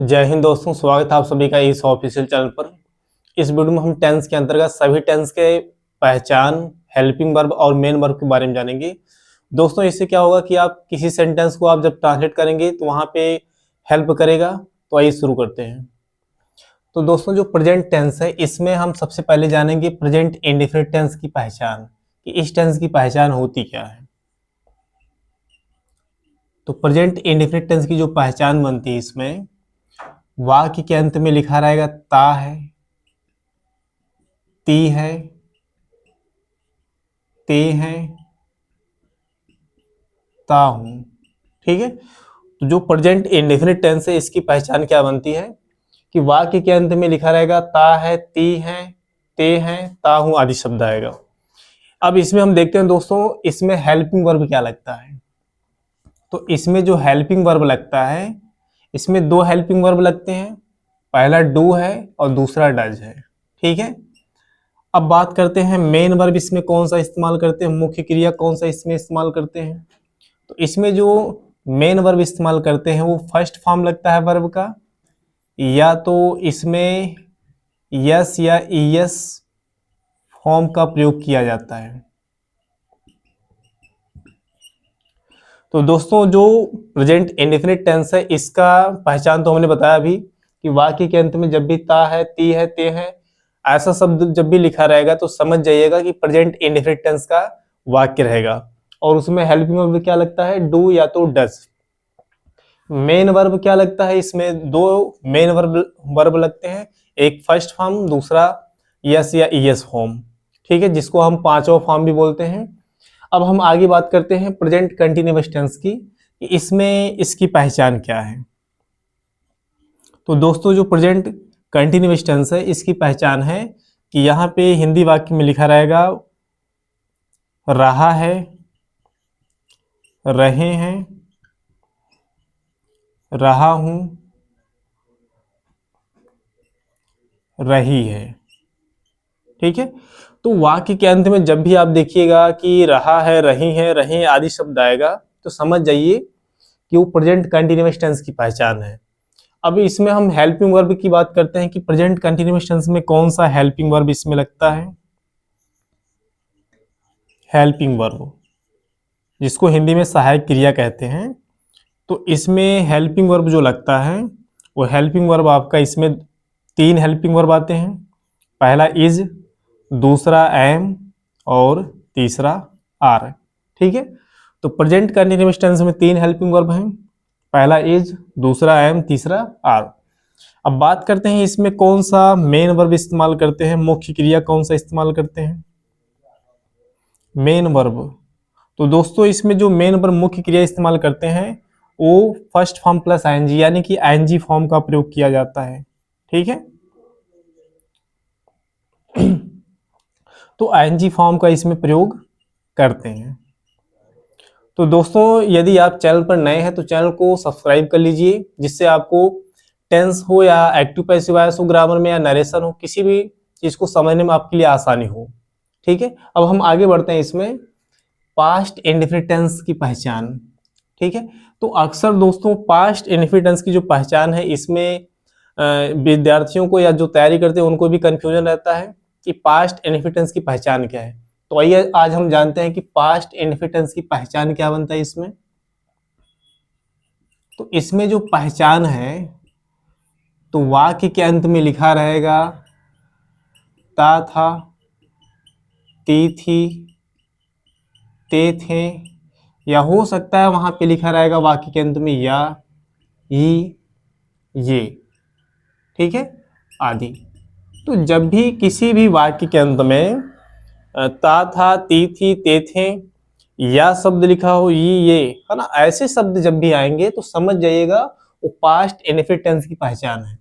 जय हिंद दोस्तों, स्वागत है आप सभी का इस ऑफिशियल चैनल पर। इस वीडियो में हम टेंस के अंतर्गत सभी टेंस के पहचान, हेल्पिंग वर्ब और मेन वर्ब के बारे में जानेंगे। दोस्तों, इससे क्या होगा कि आप किसी सेंटेंस को आप जब ट्रांसलेट करेंगे तो वहाँ पे हेल्प करेगा। तो आइए शुरू करते हैं। तो दोस्तों, जो प्रेजेंट टेंस है इसमें हम सबसे पहले जानेंगे प्रेजेंट इंडेफिनिट टेंस की पहचान, कि इस टेंस की पहचान होती क्या है। तो प्रेजेंट इंडेफिनिट टेंस की जो पहचान बनती है, इसमें वाक्य के अंत में लिखा रहेगा ता है, ती है, ते हैं, ता हूं। ठीक है। तो जो प्रेजेंट इंडेफिनिट टेंस है इसकी पहचान क्या बनती है कि वाक्य के अंत में लिखा रहेगा ता है, ती है, ते हैं, ता हूं आदि शब्द आएगा। अब इसमें हम देखते हैं दोस्तों, इसमें हेल्पिंग वर्ब क्या लगता है। तो इसमें जो हेल्पिंग वर्ब लगता है, इसमें दो हेल्पिंग वर्ब लगते हैं। पहला डू है और दूसरा डज है। ठीक है। अब बात करते हैं मेन वर्ब इसमें कौन सा इस्तेमाल करते हैं, मुख्य क्रिया कौन सा इसमें इस्तेमाल करते हैं। तो इसमें जो मेन वर्ब इस्तेमाल करते हैं वो फर्स्ट फॉर्म लगता है वर्ब का, या तो इसमें यस या ईएस फॉर्म का प्रयोग किया जाता है। तो दोस्तों, जो प्रेजेंट इंडेफिनिट टेंस है इसका पहचान तो हमने बताया अभी कि वाक्य के अंत में जब भी ता है, ती है, ते है ऐसा शब्द जब भी लिखा रहेगा तो समझ जाइएगा कि प्रेजेंट इंडेफिनिट टेंस का वाक्य रहेगा। और उसमें हेल्पिंग वर्ब क्या लगता है, डू या तो डज। मेन वर्ब क्या लगता है, इसमें दो मेन वर्ब लगते हैं, एक फर्स्ट फॉर्म, दूसरा यस या ईएस फॉर्म। ठीक है, जिसको हम पांचवा फॉर्म भी बोलते हैं। अब हम आगे बात करते हैं प्रेजेंट कंटिन्यूअस टेंस की, कि इसमें इसकी पहचान क्या है। तो दोस्तों, जो प्रेजेंट कंटिन्यूअस टेंस है इसकी पहचान है कि यहाँ पे हिंदी वाक्य में लिखा रहेगा रहा है, रहे हैं, रहा हूं, रही है। ठीक है। तो वाक्य के अंत में जब भी आप देखिएगा कि रहा है, रही है, रहे आदि शब्द आएगा तो समझ जाइए कि वो प्रेजेंट कंटिन्यूअस टेंस की पहचान है। अब इसमें हम हेल्पिंग वर्ब की बात करते हैं कि प्रेजेंट कंटिन्यूअस टेंस में कौन सा हेल्पिंग वर्ब इसमें लगता है। हेल्पिंग वर्ब, जिसको हिंदी में सहायक क्रिया कहते हैं। तो इसमें हेल्पिंग वर्ब जो लगता है वो हेल्पिंग वर्ब आपका इसमें तीन हेल्पिंग वर्ब आते हैं। पहला इज, दूसरा एम और तीसरा आर। ठीक है। तो प्रेजेंट कंटिन्यूअस टेंस में तीन हेल्पिंग वर्ब हैं, पहला इज, दूसरा एम, तीसरा आर। अब बात करते हैं इसमें कौन सा मेन वर्ब इस्तेमाल करते हैं, मुख्य क्रिया कौन सा इस्तेमाल करते हैं, मेन वर्ब। तो दोस्तों, इसमें जो मेन वर्ब मुख्य क्रिया इस्तेमाल करते हैं वो फर्स्ट फॉर्म प्लस आईएनजी, यानी कि आईएनजी फॉर्म का प्रयोग किया जाता है। ठीक है। तो आईएनजी फॉर्म का इसमें प्रयोग करते हैं। तो दोस्तों, यदि आप चैनल पर नए हैं तो चैनल को सब्सक्राइब कर लीजिए, जिससे आपको टेंस हो या एक्टिव पैसिव वॉइस हो, ग्रामर में या नरेशन हो, किसी भी चीज को समझने में आपके लिए आसानी हो। ठीक है। अब हम आगे बढ़ते हैं इसमें पास्ट इंडेफिनिट टेंस की पहचान। ठीक है। तो अक्सर दोस्तों पास्ट इंडेफिनिट टेंस की जो पहचान है इसमें विद्यार्थियों को या जो तैयारी करते हैं उनको भी कंफ्यूजन रहता है कि पास्ट इंडेफिनिट टेंस की पहचान क्या है। तो आइए आज हम जानते हैं कि पास्ट इंडेफिनिट टेंस की पहचान क्या बनता है इसमें। तो इसमें जो पहचान है तो वाक्य के अंत में लिखा रहेगा ता था, ती थी, ते थे, या हो सकता है वहां पे लिखा रहेगा वाक्य के अंत में या, ये। ठीक है, आदि। तो जब भी किसी भी वाक्य के अंत में ता था, ती थी, ते थे या शब्द लिखा हो, ये है ना, ऐसे शब्द जब भी आएंगे तो समझ जाइएगा वो पास्ट इंडेफिनिट टेंस की पहचान है।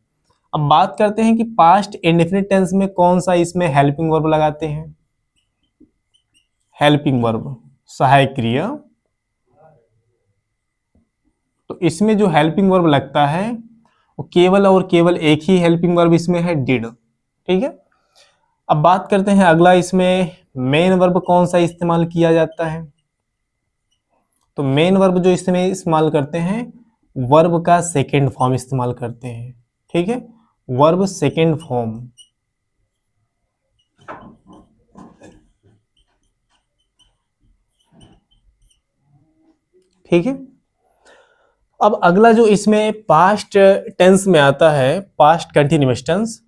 अब बात करते हैं कि पास्ट इंडेफिनिट टेंस में कौन सा इसमें हेल्पिंग वर्ब लगाते हैं। हेल्पिंग वर्ब, सहायक क्रिया। तो इसमें जो हेल्पिंग वर्ब लगता है वो केवल और केवल एक ही हेल्पिंग वर्ब इसमें है, डिड। ठीक है। अब बात करते हैं अगला, इसमें मेन वर्ब कौन सा इस्तेमाल किया जाता है। तो मेन वर्ब जो इसमें इस्तेमाल करते हैं वर्ब का सेकेंड फॉर्म इस्तेमाल करते हैं। ठीक है, वर्ब सेकेंड फॉर्म। ठीक है, अब अगला जो इसमें पास्ट टेंस में आता है, पास्ट कंटिन्यूअस टेंस,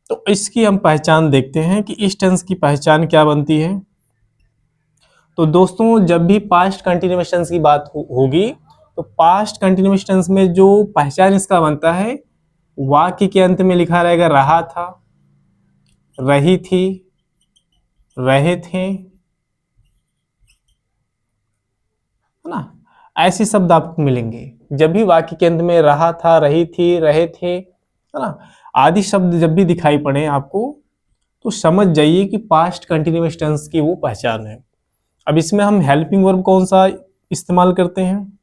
तो इसकी हम पहचान देखते हैं कि इस टेंस की पहचान क्या बनती है। तो दोस्तों जब भी पास्ट कंटिन्यूअस टेंस की बात होगी तो पास्ट कंटिन्यूअस टेंस में जो पहचान इसका बनता है, वाक्य के अंत में लिखा रहेगा रहा था, रही थी, रहे थे, है ना। ऐसे शब्द आपको मिलेंगे जब भी वाक्य के अंत में रहा था, रही थी, रहे थे, है ना, आदि शब्द जब भी दिखाई पड़े आपको तो समझ जाइए कि पास्ट कंटिन्यूअस टेंस की वो पहचान है। अब इसमें हम हेल्पिंग वर्ब कौन सा इस्तेमाल करते हैं,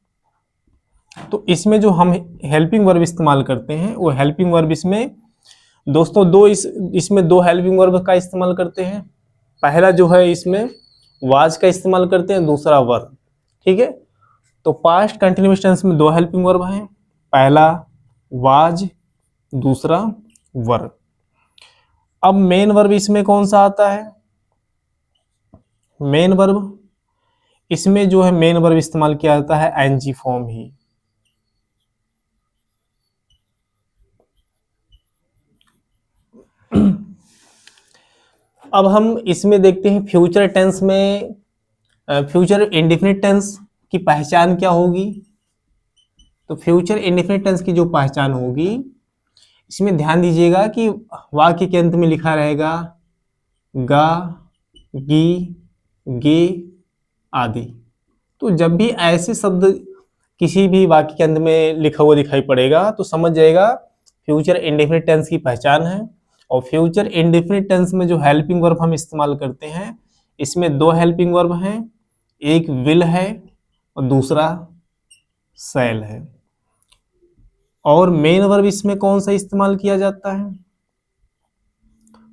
तो इसमें जो हम हेल्पिंग वर्ब इस्तेमाल करते हैं वो हेल्पिंग वर्ब इसमें दोस्तों इसमें दो हेल्पिंग वर्ब का इस्तेमाल करते हैं। पहला जो है इसमें वाज का इस्तेमाल करते हैं, दूसरा वर। ठीक है, तो पास्ट कंटिन्यूअस टेंस में दो हेल्पिंग वर्ब हैं, पहला वाज, दूसरा वर। अब मेन वर्ब इसमें कौन सा आता है, मेन वर्ब इसमें जो है मेन वर्ब इस्तेमाल किया जाता है एनजी फॉर्म ही। अब हम इसमें देखते हैं फ्यूचर टेंस में, फ्यूचर इंडेफिनिट टेंस की पहचान क्या होगी। तो फ्यूचर इंडेफिनिट टेंस की जो पहचान होगी, इसमें ध्यान दीजिएगा कि वाक्य के अंत में लिखा रहेगा गा, गी, गे आदि। तो जब भी ऐसे शब्द किसी भी वाक्य के अंत में लिखा हुआ दिखाई पड़ेगा तो समझ जाएगा फ्यूचर इंडेफिनिट टेंस की पहचान है। और फ्यूचर इंडेफिनिट टेंस में जो हेल्पिंग वर्ब हम इस्तेमाल करते हैं, इसमें दो हेल्पिंग वर्ब हैं, एक विल है और दूसरा शैल है। और मेन वर्ब इसमें कौन सा इस्तेमाल किया जाता है,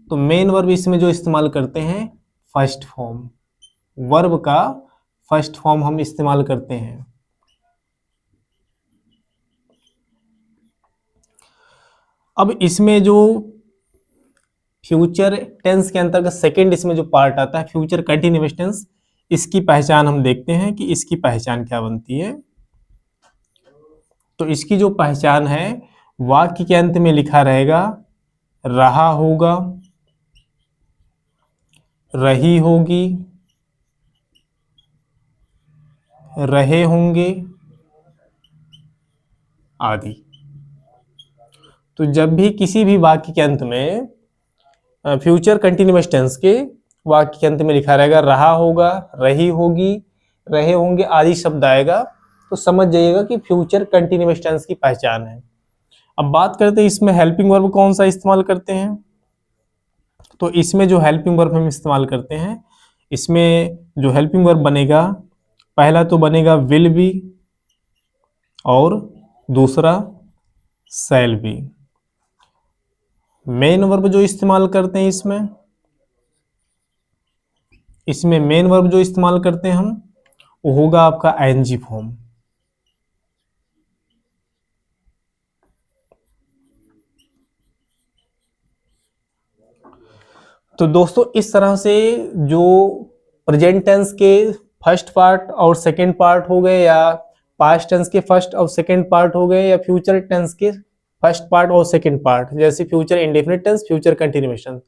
तो मेन वर्ब इसमें जो इस्तेमाल करते हैं फर्स्ट फॉर्म, वर्ब का फर्स्ट फॉर्म हम इस्तेमाल करते हैं। अब इसमें जो फ्यूचर टेंस के अंतर्गत सेकंड इसमें जो पार्ट आता है फ्यूचर कंटिन्यूअस टेंस, इसकी पहचान हम देखते हैं कि इसकी पहचान क्या बनती है। तो इसकी जो पहचान है, वाक्य के अंत में लिखा रहेगा रहा होगा, रही होगी, रहे होंगे आदि। तो जब भी किसी भी वाक्य के अंत में फ्यूचर कंटिन्यूअस टेंस के वाक्य के अंत में लिखा रहेगा रहा होगा, रही होगी, रहे होंगे आदि शब्द आएगा तो समझ जाइएगा कि फ्यूचर कंटिन्यूअस टेंस की पहचान है। अब बात करते हैं इसमें हेल्पिंग वर्ब कौन सा इस्तेमाल करते हैं। तो इसमें जो हेल्पिंग वर्ब हम इस्तेमाल करते हैं, इसमें जो हेल्पिंग वर्ब बनेगा, पहला तो बनेगा विल बी और दूसरा शैल बी। मेन वर्ब जो इस्तेमाल करते हैं इसमें मेन वर्ब जो इस्तेमाल करते हैं हम, वो होगा आपका आईएनजी फॉर्म। तो दोस्तों इस तरह से जो प्रेजेंट टेंस के फर्स्ट पार्ट और सेकंड पार्ट हो गए, या पास्ट टेंस के फर्स्ट और सेकंड पार्ट हो गए, या फ्यूचर टेंस के फर्स्ट पार्ट और सेकंड पार्ट, जैसे future indefinite tense, future continuation,